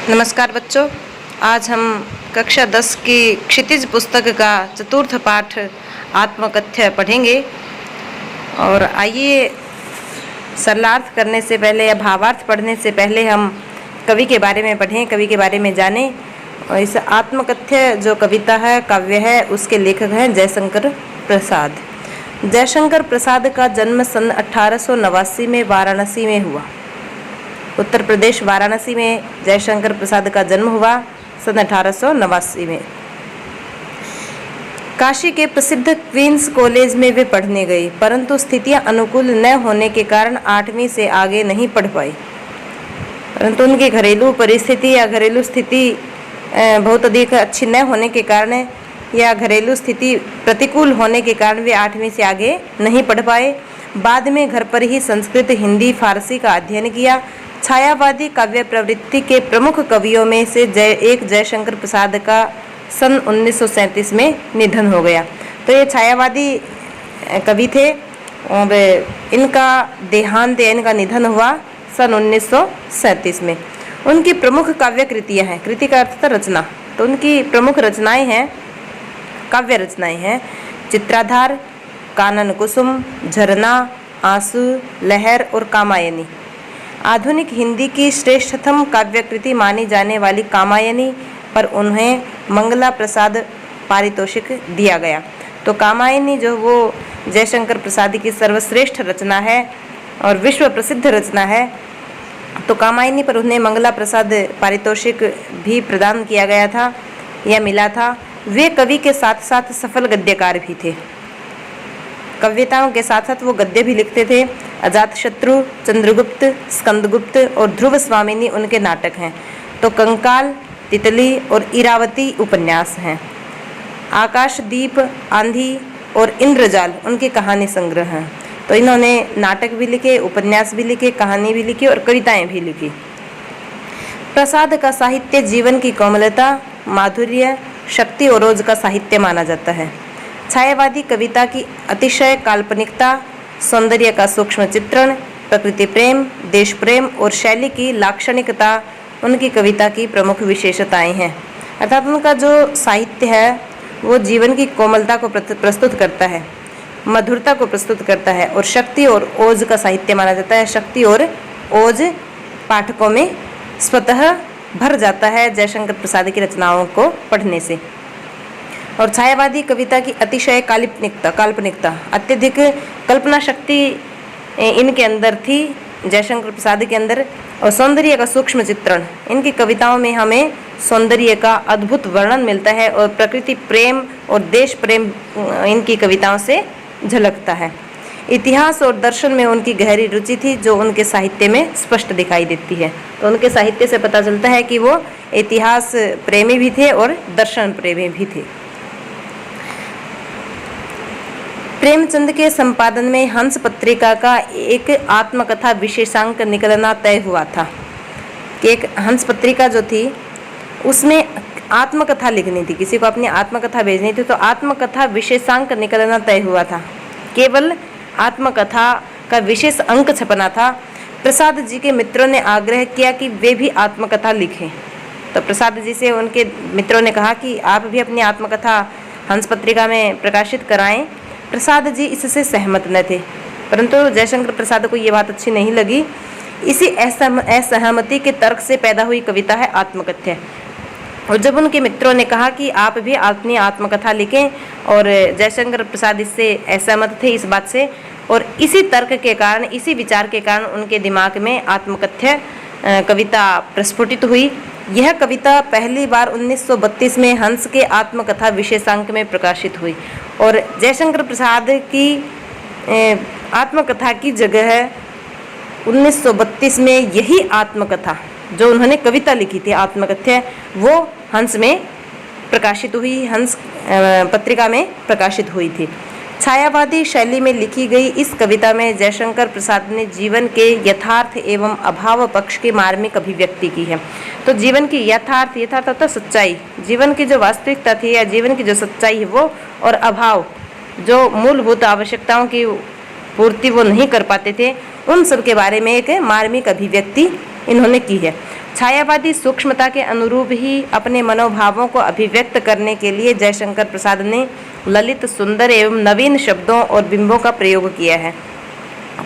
नमस्कार बच्चों, आज हम कक्षा 10 की क्षितिज पुस्तक का चतुर्थ पाठ आत्मकथ्य पढ़ेंगे। और आइए सरलार्थ करने से पहले या भावार्थ पढ़ने से पहले हम कवि के बारे में पढ़ें, कवि के बारे में जानें। और इस आत्मकथ्य जो कविता है, काव्य है, उसके लेखक हैं जयशंकर प्रसाद। जयशंकर प्रसाद का जन्म सन 1889 में वाराणसी में हुआ। उत्तर प्रदेश वाराणसी में जयशंकर प्रसाद का जन्म हुआ सन 1889 में। काशी के प्रसिद्ध क्वींस कॉलेज में वे पढ़ने गए, परंतु स्थितियां अनुकूल न होने के कारण 8वीं से आगे नहीं पढ़ पाए। परंतु उनकी घरेलू परिस्थिति या घरेलू स्थिति बहुत अधिक अच्छी न होने के कारण या घरेलू स्थिति प्रतिकूल होने के कारण वे 8वीं से आगे नहीं पढ़ पाए। बाद में घर पर ही संस्कृत, हिंदी, फारसी का अध्ययन किया। छायावादी काव्य प्रवृत्ति के प्रमुख कवियों में से जयशंकर प्रसाद का सन 1937 में निधन हो गया। तो ये छायावादी कवि थे और इनका देहांत, इनका निधन हुआ सन 1937 में। उनकी प्रमुख काव्य कृतियाँ हैं, कृति का अर्थ था रचना, तो उनकी प्रमुख रचनाएं हैं, काव्य रचनाएं हैं चित्राधार, कानन कुसुम, झरना, आंसू, लहर और कामायनी। आधुनिक हिंदी की श्रेष्ठतम काव्य कृति मानी जाने वाली कामायनी पर उन्हें मंगला प्रसाद पारितोषिक दिया गया। तो कामायनी जो वो जयशंकर प्रसाद की सर्वश्रेष्ठ रचना है और विश्व प्रसिद्ध रचना है, तो कामायनी पर उन्हें मंगला प्रसाद पारितोषिक भी प्रदान किया गया था या मिला था। वे कवि के साथ साथ सफल गद्यकार भी थे। कविताओं के साथ साथ वो गद्य भी लिखते थे। अजातशत्रु, चंद्रगुप्त, स्कंदगुप्त और ध्रुव स्वामिनी उनके नाटक हैं। तो कंकाल, तितली और इरावती उपन्यास हैं। आकाशदीप, आंधी और इंद्रजाल उनके कहानी संग्रह हैं। तो इन्होंने नाटक भी लिखे, उपन्यास भी लिखे, कहानी भी लिखी और कविताएं भी लिखी। प्रसाद का साहित्य जीवन की कोमलता, माधुर्य, शक्ति और ओज का साहित्य माना जाता है। छायावादी कविता की अतिशय काल्पनिकता, सौंदर्य का सूक्ष्म चित्रण, प्रकृति प्रेम, देश प्रेम और शैली की लाक्षणिकता उनकी कविता की प्रमुख विशेषताएं हैं। अर्थात उनका जो साहित्य है वो जीवन की कोमलता को प्रस्तुत करता है, मधुरता को प्रस्तुत करता है और शक्ति और ओज का साहित्य माना जाता है। शक्ति और ओज पाठकों में स्वतः भर जाता है जयशंकर प्रसाद की रचनाओं को पढ़ने से। और छायावादी कविता की अतिशय काल्पनिकता, अत्यधिक कल्पना शक्ति इनके अंदर थी, जयशंकर प्रसाद के अंदर। और सौंदर्य का सूक्ष्म चित्रण, इनकी कविताओं में हमें सौंदर्य का अद्भुत वर्णन मिलता है और प्रकृति प्रेम और देश प्रेम इनकी कविताओं से झलकता है। इतिहास और दर्शन में उनकी गहरी रुचि थी जो उनके साहित्य में स्पष्ट दिखाई देती है। तो उनके साहित्य से पता चलता है कि वो इतिहास प्रेमी भी थे और दर्शन प्रेमी भी थे। प्रेमचंद के संपादन में हंस पत्रिका का एक आत्मकथा विशेषांक निकलना तय हुआ था कि एक हंस पत्रिका जो थी उसमें आत्मकथा लिखनी थी, किसी को अपनी आत्मकथा भेजनी थी, तो आत्मकथा विशेषांक निकलना तय हुआ था। केवल आत्मकथा का विशेष अंक छपना था। प्रसाद जी के मित्रों ने आग्रह किया कि वे भी आत्मकथा लिखें। तो प्रसाद जी से उनके मित्रों ने कहा कि आप भी अपनी आत्मकथा हंस पत्रिका में प्रकाशित कराएं। प्रसाद जी इससे सहमत न थे, परंतु जयशंकर प्रसाद को ये बात अच्छी नहीं लगी। इसी असहमति के तर्क से पैदा हुई कविता है आत्मकथ्य। और जब उनके मित्रों ने कहा कि आप भी अपनी आत्मकथा लिखें, और जयशंकर प्रसाद इससे असहमत थे इस बात से, और इसी तर्क के कारण, इसी विचार के कारण उनके दिमाग में आत्मकथ्य कविता प्रस्फुटित हुई। यह कविता पहली बार 1932 में हंस के आत्मकथा विशेषांक में प्रकाशित हुई। और जयशंकर प्रसाद की आत्मकथा की जगह 1932 में यही आत्मकथा जो उन्होंने कविता लिखी थी आत्मकथ्य, वो हंस में प्रकाशित हुई, हंस पत्रिका में प्रकाशित हुई थी। छायावादी शैली में लिखी गई इस कविता में जयशंकर प्रसाद ने जीवन के यथार्थ एवं अभाव पक्ष की मार्मिक अभिव्यक्ति की है। तो जीवन की यथार्थ अर्थात सच्चाई, जीवन की जो वास्तविकता थी या जीवन की जो सच्चाई है वो, और अभाव, जो मूलभूत आवश्यकताओं की पूर्ति वो नहीं कर पाते थे, उन सब के बारे में एक मार्मिक अभिव्यक्ति इन्होंने की है। छायावादी सूक्ष्मता के अनुरूप ही अपने मनोभावों को अभिव्यक्त करने के लिए जयशंकर प्रसाद ने ललित, सुंदर एवं नवीन शब्दों और बिंबों का प्रयोग किया है।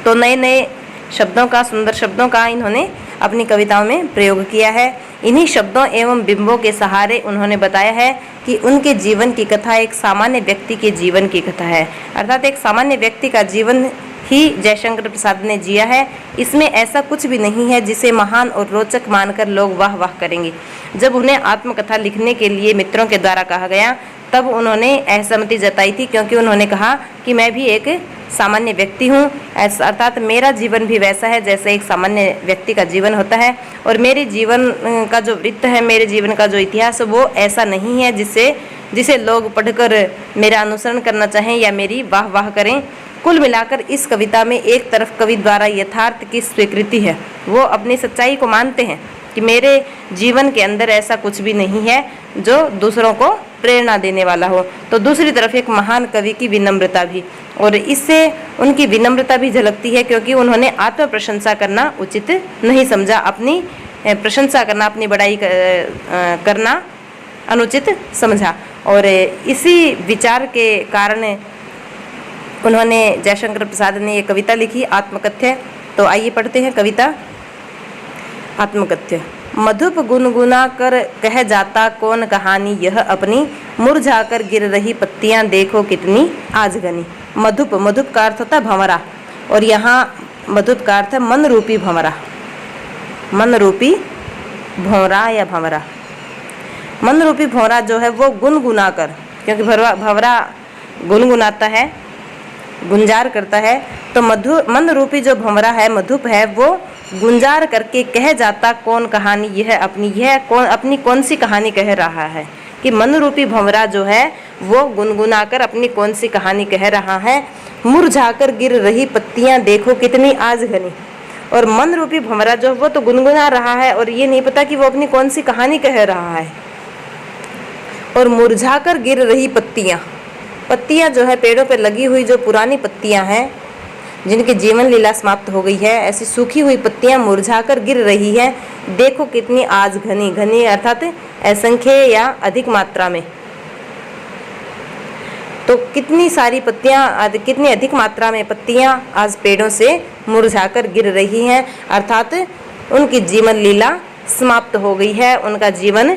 तो नए नए शब्दों का, सुंदर शब्दों का इन्होंने अपनी कविताओं में प्रयोग किया है। इन्हीं शब्दों एवं बिंबों के सहारे उन्होंने बताया है कि उनके जीवन की कथा एक सामान्य व्यक्ति के जीवन की कथा है, अर्थात एक सामान्य व्यक्ति का जीवन ही जयशंकर प्रसाद ने जिया है। इसमें ऐसा कुछ भी नहीं है जिसे महान और रोचक मानकर लोग वाह वाह करेंगे। जब उन्हें आत्मकथा लिखने के लिए मित्रों के द्वारा कहा गया तब उन्होंने असहमति जताई थी, क्योंकि उन्होंने कहा कि मैं भी एक सामान्य व्यक्ति हूँ, अर्थात मेरा जीवन भी वैसा है जैसे एक सामान्य व्यक्ति का जीवन होता है, और मेरे जीवन का जो वृत्त है, मेरे जीवन का जो इतिहास है वो ऐसा नहीं है जिसे लोग पढ़कर मेरा अनुसरण करना चाहें या मेरी वाह वाह करें। कुल मिलाकर इस कविता में एक तरफ कवि द्वारा यथार्थ की स्वीकृति है, वो अपनी सच्चाई को मानते हैं कि मेरे जीवन के अंदर ऐसा कुछ भी नहीं है जो दूसरों को प्रेरणा देने वाला हो, तो दूसरी तरफ एक महान कवि की विनम्रता भी, और इससे उनकी विनम्रता भी झलकती है क्योंकि उन्होंने आत्म प्रशंसा करना उचित नहीं समझा, अपनी प्रशंसा करना, अपनी बड़ाई करना अनुचित समझा, और इसी विचार के कारण उन्होंने, जयशंकर प्रसाद ने ये कविता लिखी आत्मकथ्य। तो आइए पढ़ते हैं कविता आत्मकथ्य। मधुप गुनगुना कर कह जाता कौन कहानी, यह अपनी मुरझाकर गिर रही पत्तियां देखो कितनी आज घनी। मधुप, मधुप का अर्थ होता है भंवरा, और यहाँ मधुप का अर्थ है मन रूपी भंवरा, मन रूपी भंवरा या भंवरा। मन रूपी भंवरा जो है वो गुनगुना कर, क्योंकि भंवरा गुनगुनाता है, गुंजार करता है, तो मन रूपी जो भंवरा है, मधुप है, वो गुंजार करके कह जाता कौन कहानी, यह अपनी कौन सी कहानी कह रहा है, कि मन रूपी भंवरा जो है वो गुनगुना कर अपनी कौन सी कहानी कह रहा है। मुरझाकर गिर रही पत्तियां देखो कितनी आज घनी, और मन रूपी भंवरा जो वो तो गुनगुना रहा है और ये नहीं पता कि वो अपनी कौन सी कहानी कह रहा है। और मुरझाकर गिर रही पत्तियां जो है पेड़ों पर लगी हुई जो पुरानी पत्तियां हैं जिनकी जीवन लीला समाप्त हो गई है, ऐसी सूखी हुई पत्तियां मुरझाकर गिर रही है, देखो कितनी आज घनी, घनी अर्थात असंख्य या अधिक मात्रा में, तो कितनी सारी पत्तियां, कितनी अधिक मात्रा में पत्तियां आज पेड़ों से मुरझाकर गिर रही हैं, अर्थात उनकी जीवन लीला समाप्त हो गई है, उनका जीवन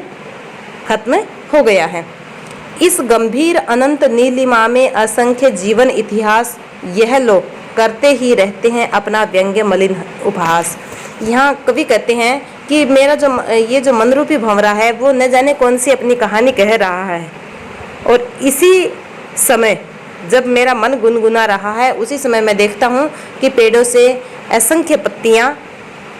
खत्म हो गया है। इस गंभीर अनंत नीलिमा में असंख्य जीवन इतिहास यह लोग करते ही रहते हैं अपना व्यंग्य मलिन उपहास। यहाँ कवि कहते हैं कि मेरा ये जो मनरूपी भंवरा है वो न जाने कौन सी अपनी कहानी कह रहा है, और इसी समय जब मेरा मन गुनगुना रहा है उसी समय मैं देखता हूँ कि पेड़ों से असंख्य पत्तियाँ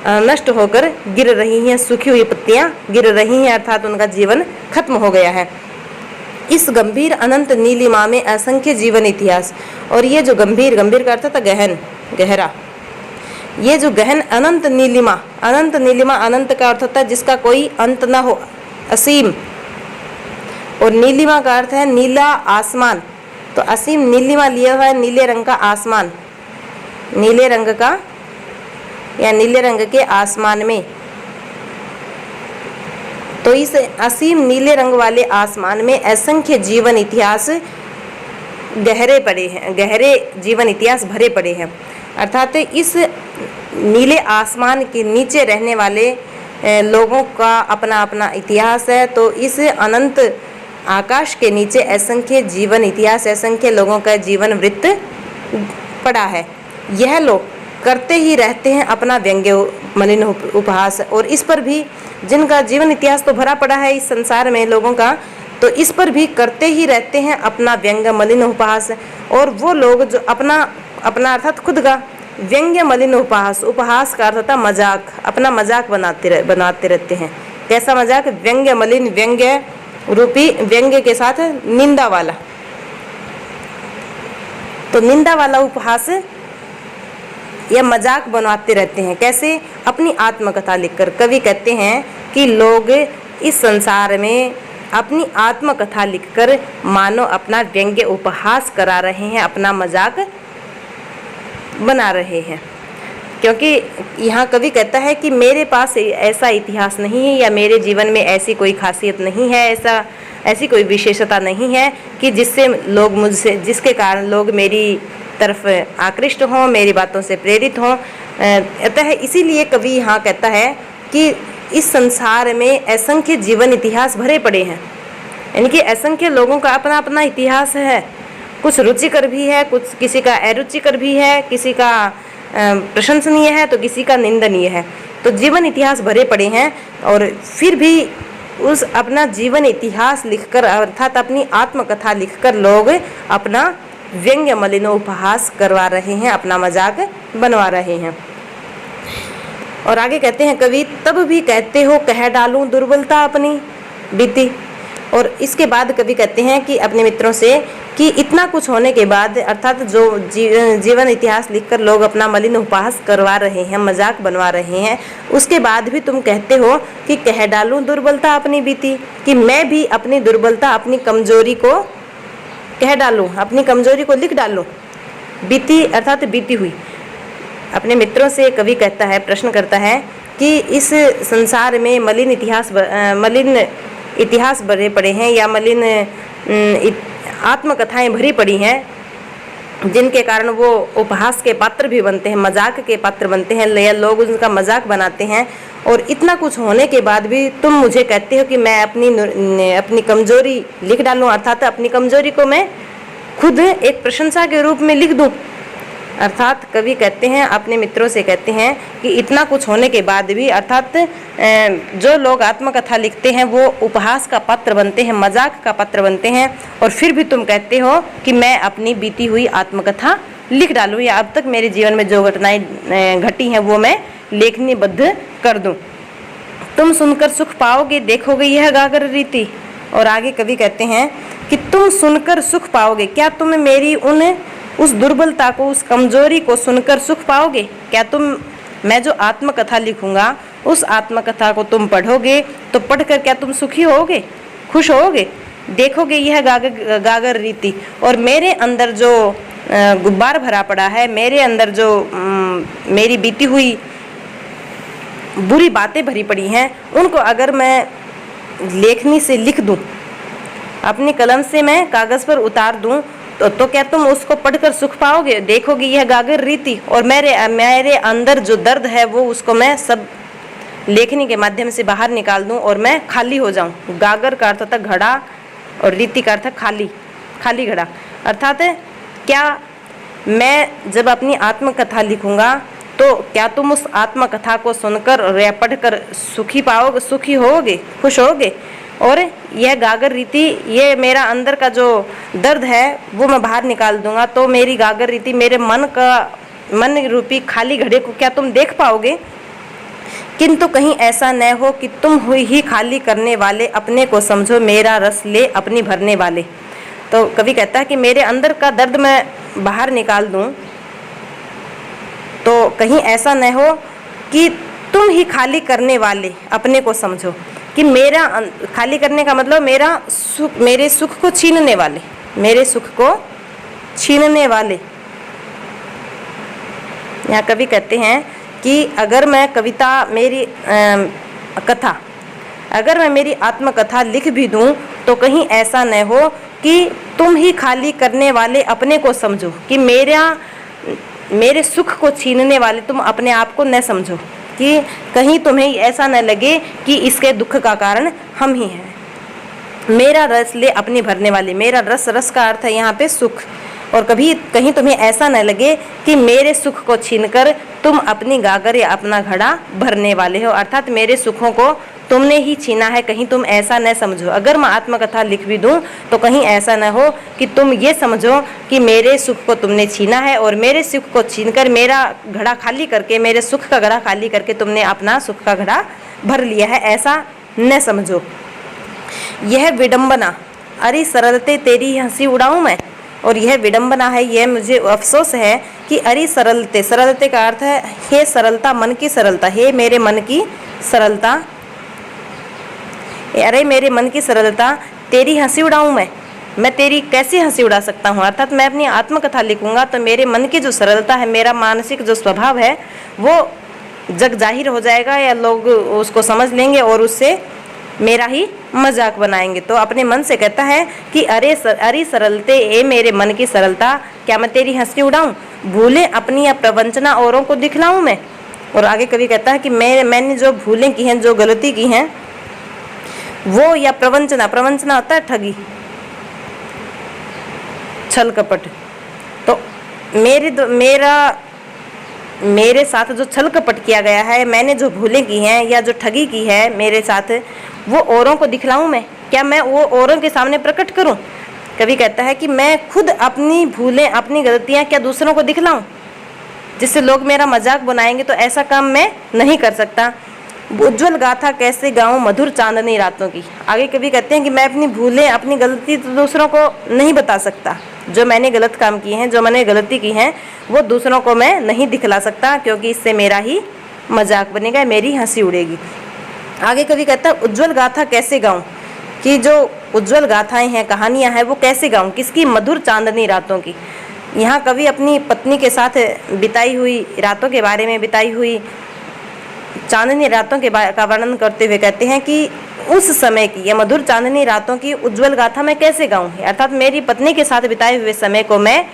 नष्ट होकर गिर रही हैं, सूखी हुई पत्तियाँ गिर रही हैं, अर्थात उनका जीवन खत्म हो गया है। इस गंभीर अनंत नीलिमा में असंख्य जीवन इतिहास, और ये जो गंभीर, गंभीर का अर्थ था गहन, गहरा, ये जो गहन अनंत नीलिमा, अनंत नीलिमा, अनंत का अर्थ होता है जिसका कोई अंत ना हो, असीम, और नीलिमा का अर्थ है नीला आसमान, तो असीम नीलिमा लिया हुआ है नीले रंग का आसमान, नीले रंग का या नीले रंग के आसमान में, तो इस असीम नीले रंग वाले आसमान में असंख्य जीवन इतिहास गहरे पड़े हैं, गहरे जीवन इतिहास भरे पड़े हैं, अर्थात इस नीले आसमान के नीचे रहने वाले लोगों का अपना अपना इतिहास है। तो इस अनंत आकाश के नीचे असंख्य जीवन इतिहास, असंख्य लोगों का जीवन वृत्त पड़ा है। यह लोग करते ही रहते हैं अपना व्यंग्य मलिन उपहास, और इस पर भी, जिनका जीवन इतिहास तो भरा पड़ा है इस संसार में लोगों का, तो इस पर भी करते ही रहते हैं अपना व्यंग्य मलिन उपहास। और वो लोग जो अपना अर्थात खुद का व्यंग्य मलिन उपहास, उपहास का अर्थ होता मजाक, अपना मजाक बनाते रहते हैं। कैसा मजाक? व्यंग्य मलिन, व्यंग्य रूपी, व्यंग्य के साथ निंदा वाला, तो निंदा वाला उपहास या मजाक बनाते रहते हैं। कैसे? अपनी आत्मकथा लिखकर। कवि कहते हैं कि लोग इस संसार में अपनी आत्मकथा लिखकर मानो अपना व्यंग्य उपहास करा रहे हैं, अपना मजाक बना रहे हैं। क्योंकि यहाँ कवि कहता है कि मेरे पास ऐसा इतिहास नहीं है या मेरे जीवन में ऐसी कोई खासियत नहीं है, ऐसी कोई विशेषता नहीं है कि जिससे लोग मुझसे, जिसके कारण लोग मेरी तरफ आकृष्ट हों, मेरी बातों से प्रेरित हों। अतः इसीलिए कवि यहाँ कहता है कि इस संसार में असंख्य जीवन इतिहास भरे पड़े हैं, यानी कि असंख्य लोगों का अपना अपना इतिहास है। कुछ रुचिकर भी है, कुछ किसी का अरुचिकर भी है, किसी का प्रशंसनीय है तो किसी का निंदनीय है। तो जीवन इतिहास भरे पड़े हैं और फिर भी उस अपना जीवन इतिहास लिखकर अर्थात अपनी आत्मकथा लिखकर लोग अपना व्यंग्य मलिनोपहास करवा रहे हैं, अपना मजाक बनवा रहे हैं। और आगे कहते हैं कवि, तब भी कहते हो कह डालूं दुर्बलता अपनी बीती। और इसके बाद कवि कहते हैं कि अपने मित्रों से कि इतना कुछ होने के बाद अर्थात जो जीवन इतिहास लिखकर लोग अपना मलिन उपहास करवा रहे हैं, मजाक बनवा रहे हैं, उसके बाद भी तुम कहते हो कि कह डालूं दुर्बलता अपनी बीती, कि मैं भी अपनी दुर्बलता, अपनी कमजोरी को कह डालूं, अपनी कमजोरी को लिख डालूं। बीती अर्थात बीती हुई। अपने मित्रों से कवि कहता है, प्रश्न करता है कि इस संसार में मलिन इतिहास भरे पड़े हैं या मलिन आत्मकथाएं भरी पड़ी हैं, जिनके कारण वो उपहास के पात्र भी बनते हैं, मजाक के पात्र बनते हैं या लोग उनका मजाक बनाते हैं। और इतना कुछ होने के बाद भी तुम मुझे कहते हो कि मैं अपनी कमजोरी लिख डालूं, अर्थात अपनी कमजोरी को मैं खुद एक प्रशंसा के रूप में लिख दूं। अर्थात कवि कहते हैं, अपने मित्रों से कहते हैं कि इतना कुछ होने के बाद भी अर्थात जो लोग आत्मकथा लिखते हैं वो उपहास का पात्र बनते हैं, मजाक का पात्र बनते हैं, और फिर भी तुम कहते हो कि मैं अपनी बीती हुई आत्मकथा लिख डालूं या अब तक मेरे जीवन में जो घटनाएं घटी हैं वो मैं लेखनीबद्ध कर दूं। तुम सुनकर सुख पाओगे, देखोगे यह गागर रीति। और आगे कवि कहते हैं कि तुम सुनकर सुख पाओगे, क्या तुम मेरी उस दुर्बलता को, उस कमजोरी को सुनकर सुख पाओगे? क्या मैं जो आत्मकथा लिखूंगा उस आत्मकथा को तुम पढ़ोगे तो पढ़कर क्या तुम सुखी होगे, खुश होगे? देखोगे यह गागर रीति, और मेरे अंदर जो गुब्बार भरा पड़ा है, मेरे अंदर जो मेरी बीती हुई बुरी बातें भरी पड़ी हैं, उनको अगर मैं लेखनी से लिख दूं, अपनी कलम से मैं कागज पर उतार दूं, तो क्या तुम उसको पढ़कर सुख पाओगे? देखोगे यह गागर रीति, और मेरे अंदर जो दर्द है वो उसको मैं सब लेखनी के माध्यम से बाहर निकाल दूं और मैं खाली हो जाऊं। गागर का अर्थ था घड़ा और रीति का अर्थ खाली घड़ा। अर्थात क्या मैं जब अपनी आत्मकथा लिखूंगा तो क्या तुम उस आत्मकथा को सुनकर और या पढ़कर सुखी होगे, खुश होगे? और यह गागर रीति, ये मेरा अंदर का जो दर्द है वो मैं बाहर निकाल दूंगा, तो मेरी गागर रीति, मेरे मन रूपी खाली घड़े को क्या तुम देख पाओगे? किंतु कहीं ऐसा न हो कि तुम हुई ही खाली करने वाले, अपने को समझो मेरा रस ले अपनी भरने वाले। तो कवि कहता है कि मेरे अंदर का दर्द मैं बाहर निकाल दूं, तो कहीं ऐसा न हो कि तुम ही खाली करने वाले, अपने को समझो। कि मेरा खाली करने का मतलब मेरे सुख को छीनने वाले, मेरे सुख को छीनने वाले। यहाँ कवि कहते हैं कि अगर मैं कविता, मेरी कथा, अगर मैं मेरी आत्मकथा लिख भी दूं तो कहीं ऐसा न हो कि तुम ही खाली करने वाले, अपने को समझो, कि मेरे सुख को छीनने वाले तुम अपने आप को न समझो, कि कहीं तुम्हें ऐसा न लगे कि इसके दुख का कारण हम ही हैं। मेरा रस ले अपनी भरने वाले, मेरा रस का अर्थ है यहाँ पे सुख, और कहीं तुम्हें ऐसा न लगे कि मेरे सुख को छीनकर तुम अपनी गागर या अपना घड़ा भरने वाले हो, अर्थात मेरे सुखों को तुमने ही छीना है, कहीं तुम ऐसा न समझो। अगर मैं आत्मकथा लिख भी दूं तो कहीं ऐसा न हो कि तुम ये समझो कि मेरे सुख को तुमने छीना है और मेरे सुख को छीनकर मेरा घड़ा खाली करके, मेरे सुख का घड़ा खाली करके तुमने अपना सुख का घड़ा भर लिया है, ऐसा न समझो। यह विडंबना, अरे सरलते तेरी हंसी उड़ाऊं मैं। और यह विडंबना है, यह मुझे अफसोस है कि अरे सरलते, सरलते का अर्थ है हे सरलता, मन की सरलता, हे मेरे मन की सरलता, अरे मेरे मन की सरलता, तेरी हंसी उड़ाऊं मैं। मैं तेरी कैसे हंसी उड़ा सकता हूँ। अर्थात मैं अपनी आत्मकथा लिखूंगा तो मेरे मन की जो सरलता है, मेरा मानसिक जो स्वभाव है, वो जग जाहिर हो जाएगा या लोग उसको समझ लेंगे और उससे मेरा ही मजाक बनाएंगे। तो अपने मन से कहता है कि अरे सरलते, ए मेरे मन की सरलता, क्या मैं तेरी हंसी उड़ाऊं, भूलें अपनी या प्रवंचना औरों को दिखलाऊं मैं। और आगे कवि कहता है कि मैंने जो भूलें की हैं, जो गलती की हैं, वो या प्रवंचना होता है ठगी, छल कपट। तो मेरे साथ जो छल कपट किया गया है, मैंने जो भूलें की हैं या जो ठगी की है मेरे साथ, वो औरों को दिखलाऊं मैं, क्या मैं वो औरों के सामने प्रकट करूं। कवि कहता है कि मैं खुद अपनी भूलें, अपनी गलतियां क्या दूसरों को दिखलाऊं, जिससे लोग मेरा मजाक बनाएंगे, तो ऐसा काम मैं नहीं कर सकता। उज्ज्वल गाथा कैसे गाऊं मधुर चांदनी रातों की। आगे कवि कहते हैं कि मैं अपनी भूलें, अपनी गलती तो दूसरों को नहीं बता सकता, जो मैंने गलत काम किए हैं, जो मैंने गलती की हैं, वो दूसरों को मैं नहीं दिखला सकता, क्योंकि इससे मेरा ही मजाक बनेगा, मेरी हंसी उड़ेगी। आगे कवि कहता है उज्ज्वल गाथा कैसे गाऊं, कि जो उज्ज्वल गाथाएं हैं, कहानियां हैं, वो कैसे गाऊं, किसकी, मधुर चांदनी रातों की। यहाँ कवि अपनी पत्नी के साथ बिताई हुई रातों के बारे में, बिताई हुई चांदनी रातों का वर्णन करते हुए कहते हैं कि उस समय की, या मधुर चांदनी रातों की उज्ज्वल गाथा मैं कैसे गाऊं, अर्थात मेरी पत्नी के साथ बिताए हुए समय को मैं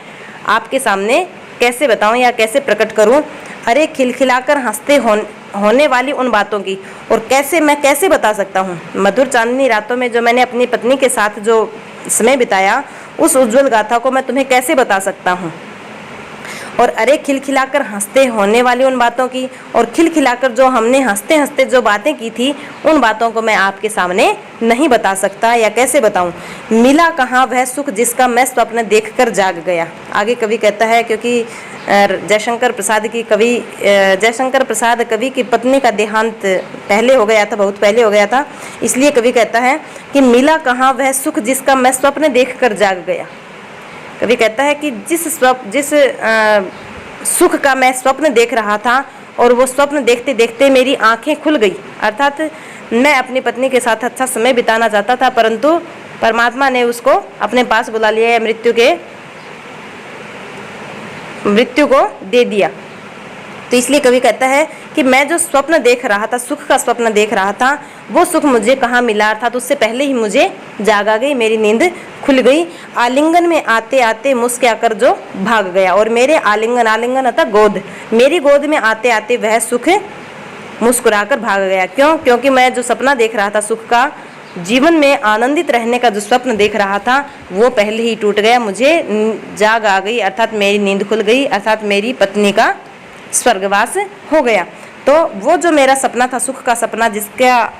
आपके सामने कैसे बताऊं या कैसे प्रकट करूं। अरे खिलखिलाकर हंसते होने वाली उन बातों की, और मैं कैसे बता सकता हूं। मधुर चांदनी रातों में जो मैंने अपनी पत्नी के साथ जो समय बिताया, उस उज्ज्वल गाथा को मैं तुम्हें कैसे बता सकता हूं। और अरे खिलखिलाकर हंसते होने वाली उन बातों की, और खिलखिलाकर जो हमने हंसते हंसते जो बातें की थी, उन बातों को मैं आपके सामने नहीं बता सकता, या कैसे बताऊं। मिला कहाँ वह सुख जिसका मैं स्वप्न देखकर जाग गया। आगे कवि कहता है, क्योंकि जयशंकर प्रसाद कवि की पत्नी का देहांत पहले हो गया था, बहुत पहले हो गया था, इसलिए कवि कहता है कि मिला कहाँ वह सुख जिसका मैं स्वप्न देखकर जाग गया। कवि कहता है कि जिस सुख का मैं स्वप्न देख रहा था, और वो स्वप्न देखते देखते मेरी आंखें खुल गई। अर्थात मैं अपनी पत्नी के साथ अच्छा समय बिताना चाहता था, परंतु परमात्मा ने उसको अपने पास बुला लिया, या मृत्यु को दे दिया। तो इसलिए कवि कहता है कि मैं जो स्वप्न देख रहा था, सुख का स्वप्न देख रहा था, वो सुख मुझे कहाँ मिला, अर्थात उससे पहले ही मुझे जाग आ गई, मेरी नींद खुल गई। आलिंगन में आते आते मुस्कुराकर जो भाग गया, और मेरे आलिंगन अर्थात गोद, मेरी गोद में आते आते वह सुख मुस्कुराकर भाग गया। क्यों? क्योंकि मैं जो सपना देख रहा था सुख का, जीवन में आनंदित रहने का जो स्वप्न देख रहा था, वो पहले ही टूट गया, मुझे जाग आ गई, अर्थात मेरी नींद खुल गई, अर्थात मेरी पत्नी का स्वर्गवास हो गया। तो वो जो मेरा सपना था, सुख का सपना, जिसका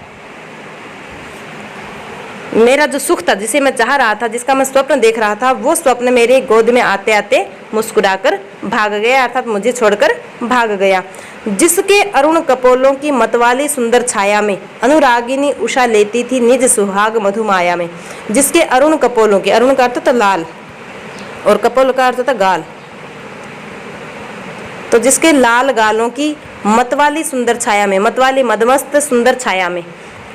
मेरा जो सुख था, जिसे मैं चाह रहा था, जिसका मैं स्वप्न देख रहा था, वो स्वप्न मेरे गोद में आते आते मुस्कुराकर भाग गया, अर्थात मुझे छोड़कर भाग गया। जिसके अरुण कपोलों की मतवाली सुंदर छाया में अनुरागिनी उषा लेती थी निज सुहाग मधुमाया में। जिसके अरुण कपोलों की, अरुण का अर्थ था लाल और कपोल का अर्थ था गाल, तो जिसके लाल गालों की मतवाली सुंदर छाया में, मतवाली मदमस्त सुंदर छाया में,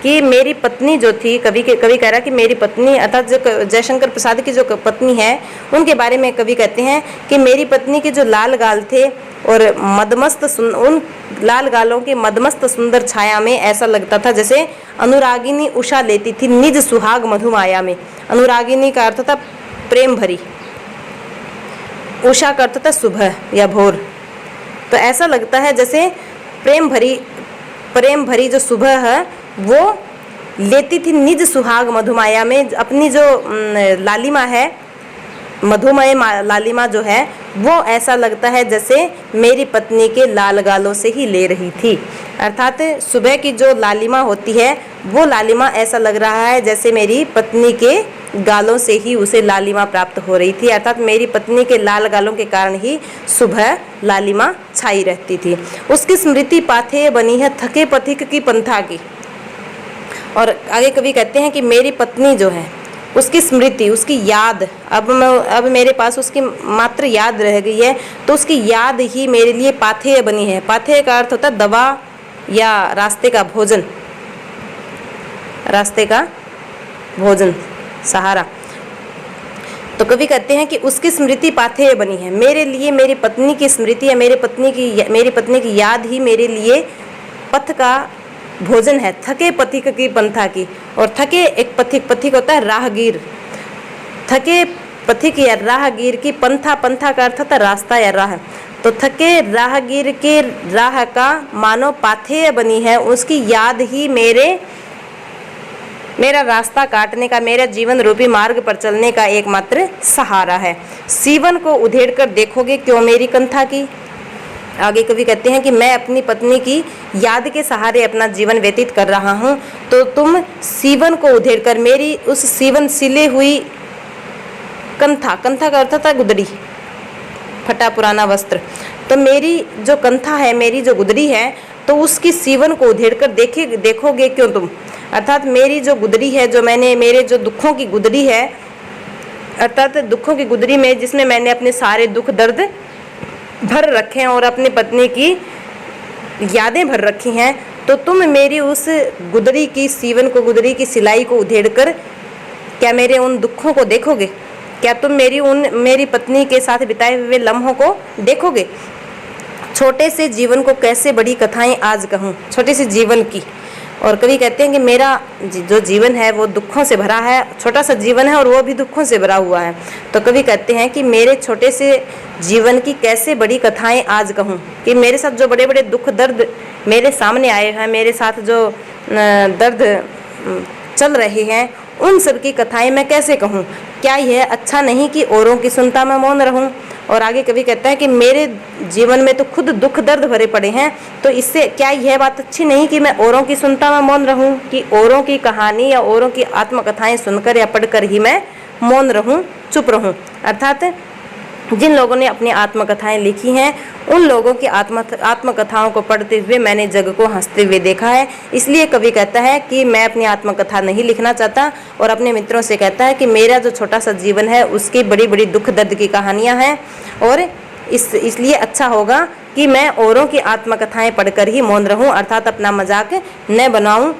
कि मेरी पत्नी जो थी, कवि कह रहा कि मेरी पत्नी, अर्थात जो जयशंकर प्रसाद की जो पत्नी है, उनके बारे में कवि कहते हैं कि मेरी पत्नी के जो लाल गाल थे और उन लाल गालों के मदमस्त सुंदर छाया में ऐसा लगता था जैसे अनुरागिनी उषा लेती थी निज सुहाग मधुमाया में। अनुरागिनी का अर्थ था प्रेम भरी, उषा का अर्थ था सुबह या भोर। तो ऐसा लगता है जैसे प्रेम भरी जो सुबह है वो लेती थी निज सुहाग मधुमाया में, अपनी जो लालिमा है, मधुमय लालिमा जो है, वो ऐसा लगता है जैसे मेरी पत्नी के लाल गालों से ही ले रही थी। अर्थात सुबह की जो लालिमा होती है, वो लालिमा ऐसा लग रहा है जैसे मेरी पत्नी के गालों से ही उसे लालिमा प्राप्त हो रही थी। अर्थात मेरी पत्नी के लाल गालों के कारण ही सुबह लालिमा छाई रहती थी। उसकी स्मृति पाथेय बनी है थके पथिक की पंथा की। और आगे कवि कहते हैं कि मेरी पत्नी जो है, उसकी स्मृति, उसकी याद, अब मेरे पास उसकी मात्र याद रह गई है, तो उसकी याद ही मेरे लिए पाथेय बनी है। पाथेय का अर्थ होता है दवा या रास्ते का भोजन, रास्ते का भोजन, सहारा। तो कवि कहते हैं कि उसकी स्मृति पाथेय बनी है। मेरे लिए मेरी पत्नी की स्मृति या मेरी पत्नी की याद ही मेरे लिए पथ का भोजन है। थके पथिक की पंथा की, और थके एक पथिक होता है राहगीर, थके पथिक या राहगीर की पंथा का अर्थ होता है रास्ता या राह। तो थके राहगीर के राह का मानो पाथेय बनी है, उसकी याद ही मेरा रास्ता काटने का, मेरा जीवन रूपी मार्ग पर चलने का एकमात्र सहारा है। सीवन को उधेड़ कर देखोगे क्यों मेरी कंथा की। आगे कवि कहते हैं कि मैं अपनी पत्नी की याद के सहारे अपना जीवन व्यतीत कर रहा हूँ, तो तुम सीवन को उधेड़ कर मेरी उस सीवन सिले हुई कंथा का अर्थ था गुदड़ी, फटा पुराना वस्त्र, तो मेरी जो कंथा है, मेरी जो गुदड़ी है, तो उसकी सीवन को उधेड़ कर देखोगे क्यों तुम। अर्थात मेरी जो गुदड़ी है, जो मेरे जो दुखों की गुदड़ी है, अर्थात दुखों की गुदड़ी में जिसमें मैंने अपने सारे दुख दर्द भर रखे हैं और अपनी पत्नी की यादें भर रखी हैं, तो तुम मेरी उस गुदड़ी की सीवन को, गुदड़ी की सिलाई को उधेड़ कर क्या मेरे उन दुखों को देखोगे। क्या तुम मेरी पत्नी के साथ बिताए हुए लम्हों को देखोगे। छोटे से जीवन को कैसे बड़ी कथाएं आज कहूँ, छोटे से जीवन की। और कवि कहते हैं कि मेरा जो जीवन है वो दुखों से भरा है, छोटा सा जीवन है और वो भी दुखों से भरा हुआ है। तो कवि कहते हैं कि मेरे छोटे से जीवन की कैसे बड़ी कथाएं आज कहूँ, कि मेरे साथ जो बड़े बड़े दुख दर्द मेरे सामने आए हैं, मेरे साथ जो दर्द चल रहे हैं, उन सब की कथाएं मैं कैसे कहूँ। क्या यह अच्छा नहीं कि औरों की सुनता मैं मौन रहूँ। और आगे कवि कहता है कि मेरे जीवन में तो खुद दुख दर्द भरे पड़े हैं, तो इससे क्या यह बात अच्छी नहीं कि मैं औरों की सुनता मैं मौन रहूं, कि औरों की कहानी या औरों की आत्मकथाएं सुनकर या पढ़कर ही मैं मौन रहूं, चुप रहूं। अर्थात जिन लोगों ने अपनी आत्मकथाएं लिखी हैं, उन लोगों की आत्मकथाओं को पढ़ते हुए मैंने जग को हंसते हुए देखा है। इसलिए कवि कहता है कि मैं अपनी आत्मकथा नहीं लिखना चाहता, और अपने मित्रों से कहता है कि मेरा जो छोटा सा जीवन है उसकी बड़ी बड़ी दुख दर्द की कहानियां हैं, और इसलिए अच्छा होगा कि मैं औरों की आत्मकथाएं पढ़कर ही मौन रहूं, अर्थात अपना मजाक न बनाऊं।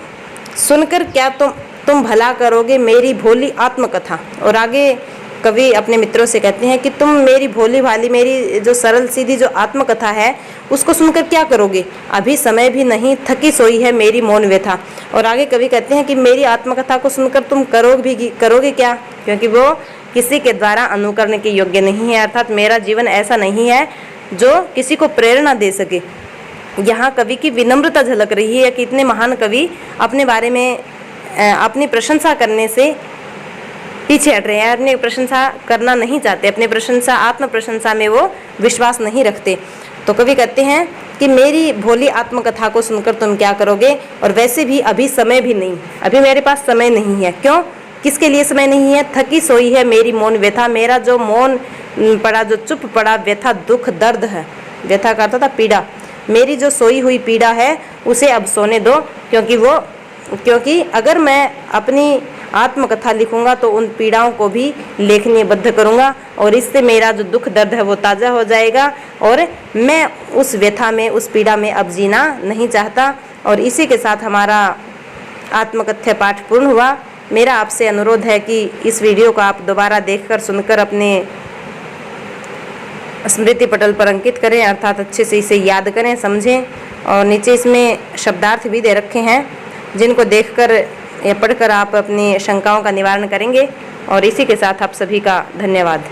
सुनकर क्या तुम भला करोगे मेरी भोली आत्मकथा। और आगे कवि अपने मित्रों से कहते हैं कि तुम मेरी भोली भाली, मेरी जो सरल सीधी जो आत्मकथा है उसको सुनकर क्या करोगे। अभी समय भी नहीं, थकी सोई है मेरी मौन व्यथा। और आगे कवि कहते हैं कि मेरी आत्मकथा को सुनकर तुम करोगे क्या, क्योंकि वो किसी के द्वारा अनुकरण के योग्य नहीं है। अर्थात मेरा जीवन ऐसा नहीं है जो किसी को प्रेरणा दे सके। यहाँ कवि की विनम्रता झलक रही है कि इतने महान कवि अपने बारे में अपनी प्रशंसा करने से पीछे हट रहे हैं, अपनी प्रशंसा करना नहीं चाहते, अपनी प्रशंसा आत्म प्रशंसा में वो विश्वास नहीं रखते। तो कवि कहते हैं कि मेरी भोली आत्मकथा को सुनकर तुम क्या करोगे। और वैसे भी अभी समय भी नहीं, अभी मेरे पास समय नहीं है। क्यों, किसके लिए समय नहीं है। थकी सोई है मेरी मौन व्यथा, मेरा जो मौन पड़ा, जो चुप पड़ा व्यथा दुख दर्द है, व्यथा का अर्थ था पीड़ा, मेरी जो सोई हुई पीड़ा है उसे अब सोने दो, क्योंकि अगर मैं अपनी आत्मकथा लिखूंगा तो उन पीड़ाओं को भी लेखनीबद्ध करूंगा, और इससे मेरा जो दुख दर्द है वो ताज़ा हो जाएगा, और मैं उस व्यथा में, उस पीड़ा में अब जीना नहीं चाहता। और इसी के साथ हमारा आत्मकथ्य पाठ पूर्ण हुआ। मेरा आपसे अनुरोध है कि इस वीडियो को आप दोबारा देखकर सुनकर अपने स्मृति पटल पर अंकित करें, अर्थात अच्छे से इसे याद करें, समझें। और नीचे इसमें शब्दार्थ भी दे रखे हैं जिनको देखकर या पढ़कर आप अपनी शंकाओं का निवारण करेंगे। और इसी के साथ आप सभी का धन्यवाद।